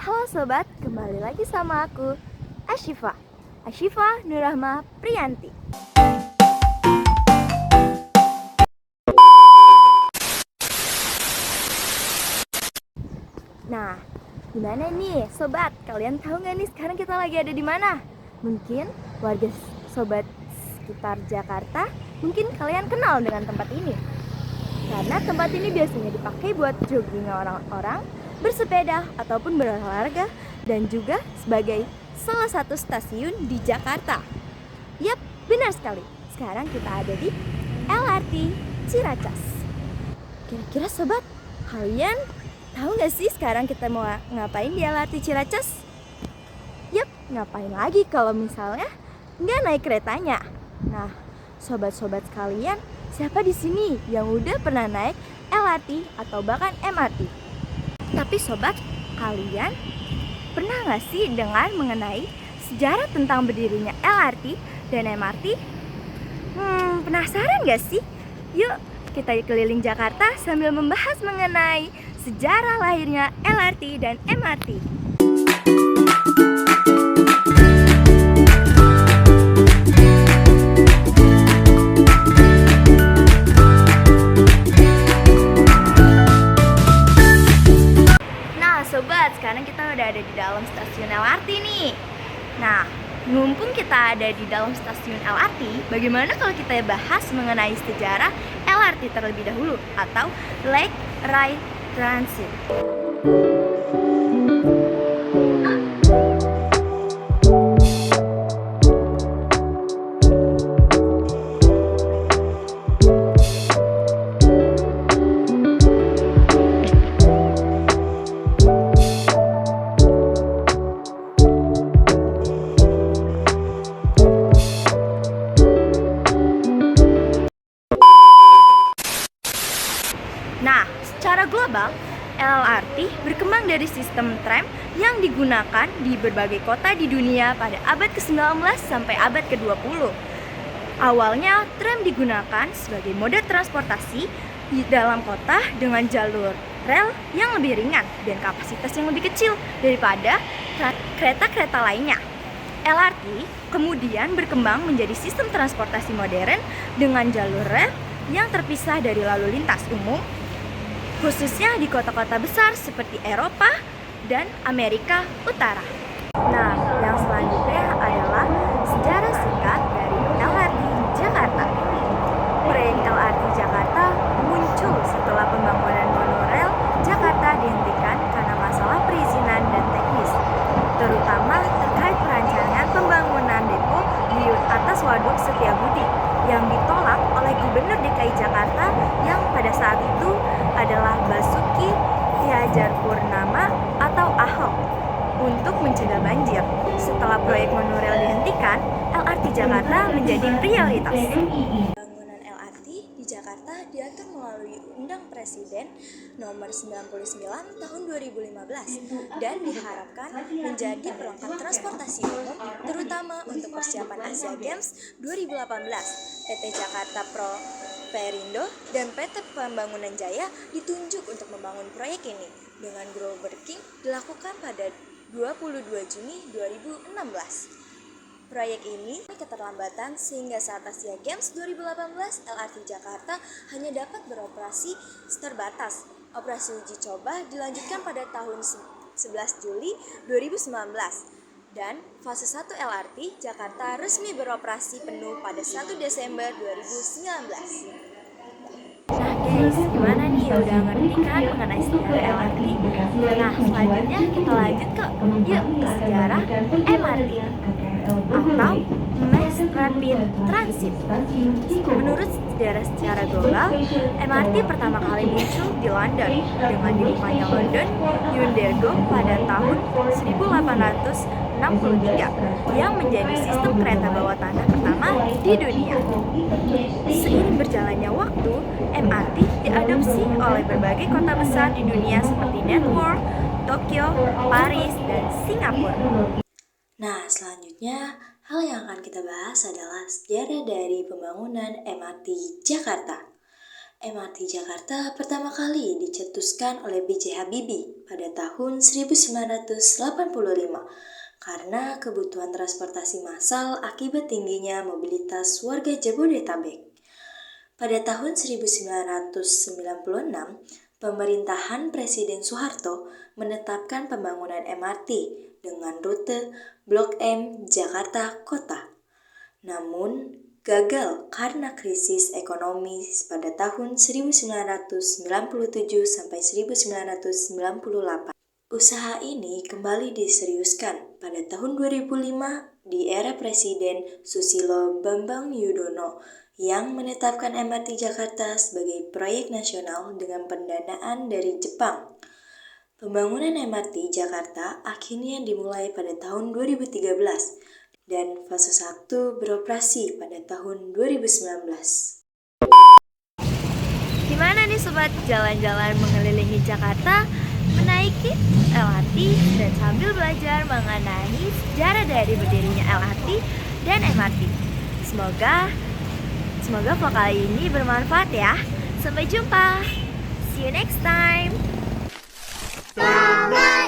Halo sobat, kembali lagi sama aku, Ashifa Nurrahma Priyanti. Nah, gimana nih sobat? Kalian tahu nggak nih sekarang kita lagi ada di mana? Mungkin warga sobat sekitar Jakarta, mungkin kalian kenal dengan tempat ini. Karena tempat ini biasanya dipakai buat jogging orang-orang, bersepeda ataupun berolahraga, dan juga sebagai salah satu stasiun di Jakarta. Yap, benar sekali. Sekarang kita ada di LRT Ciracas. Kira-kira sobat, kalian tahu nggak sih sekarang kita mau ngapain di LRT Ciracas? Yap, ngapain lagi kalau misalnya nggak naik keretanya? Nah, sobat-sobat sekalian, siapa di sini yang udah pernah naik LRT atau bahkan MRT? Tapi sobat, kalian pernah nggak sih dengar mengenai sejarah tentang berdirinya LRT dan MRT? Penasaran nggak sih? Yuk, kita keliling Jakarta sambil membahas mengenai sejarah lahirnya LRT dan MRT. Sobat, sekarang kita udah ada di dalam stasiun LRT nih. Nah, mumpung kita ada di dalam stasiun LRT, bagaimana kalau kita bahas mengenai sejarah LRT terlebih dahulu atau Light Rail Transit. Nah, secara global, LRT berkembang dari sistem tram yang digunakan di berbagai kota di dunia pada abad ke-19 sampai abad ke-20. Awalnya, tram digunakan sebagai moda transportasi di dalam kota dengan jalur rel yang lebih ringan dan kapasitas yang lebih kecil daripada kereta-kereta lainnya. LRT kemudian berkembang menjadi sistem transportasi modern dengan jalur rel yang terpisah dari lalu lintas umum, khususnya di kota-kota besar seperti Eropa dan Amerika Utara. Nah, yang selanjutnya adalah sejarah singkat dari LRT Jakarta. Proyek LRT Jakarta muncul setelah pembangunan monorail Jakarta dihentikan karena masalah perizinan dan teknis, terutama terkait perancangan pembangunan depo di atas Waduk Setiabudi yang ditolak oleh Gubernur DKI Jakarta yang pada saat itu adalah Basuki Cahayapurnama atau Ahok untuk mencegah banjir. Setelah proyek monorail dihentikan, LRT Jakarta menjadi prioritas. Pembangunan LRT di Jakarta diatur melalui Undang Presiden Nomor 99 Tahun 2015 dan diharapkan menjadi pelengkap transportasi umum terutama untuk persiapan Asia Games 2018. PT Jakarta Perindo dan PT Pembangunan Jaya ditunjuk untuk membangun proyek ini dengan groundbreaking dilakukan pada 22 Juni 2016. Proyek ini keterlambatan sehingga saat Asia Games 2018 LRT Jakarta hanya dapat beroperasi terbatas. Operasi uji coba dilanjutkan pada tahun 11 Juli 2019 dan fase 1 LRT Jakarta resmi beroperasi penuh pada 1 Desember 2019. Nah guys, gimana nih? Udah ngerti kan mengenai sejarah LRT? Nah, selanjutnya kita lanjut ke sejarah MRT atau Mass Rapid Transit. Menurut sejarah secara global, MRT pertama kali muncul di London dengan dibukanya London Underground pada tahun 1863 yang menjadi sistem kereta bawah tanah pertama di dunia. Seiring berjalannya waktu, MRT diadopsi oleh berbagai kota besar di dunia seperti New York, Tokyo, Paris, dan Singapura. Nah, selanjutnya hal yang akan kita bahas adalah sejarah dari pembangunan MRT Jakarta. MRT Jakarta pertama kali dicetuskan oleh B.J. Habibie pada tahun 1985 karena kebutuhan transportasi massal akibat tingginya mobilitas warga Jabodetabek. Pada tahun 1996, pemerintahan Presiden Soeharto menetapkan pembangunan MRT dengan rute Blok M Jakarta Kota. Namun, gagal karena krisis ekonomi pada tahun 1997 sampai 1998. Usaha ini kembali diseriuskan pada tahun 2005 di era Presiden Susilo Bambang Yudhoyono yang menetapkan MRT Jakarta sebagai proyek nasional dengan pendanaan dari Jepang. Pembangunan MRT Jakarta akhirnya dimulai pada tahun 2013 dan fase 1 beroperasi pada tahun 2019. Gimana nih sobat jalan-jalan mengelilingi Jakarta, menaiki LRT dan sambil belajar mengenai sejarah dari berdirinya LRT dan MRT. Semoga vlog kali ini bermanfaat ya. Sampai jumpa. See you next time. Selamat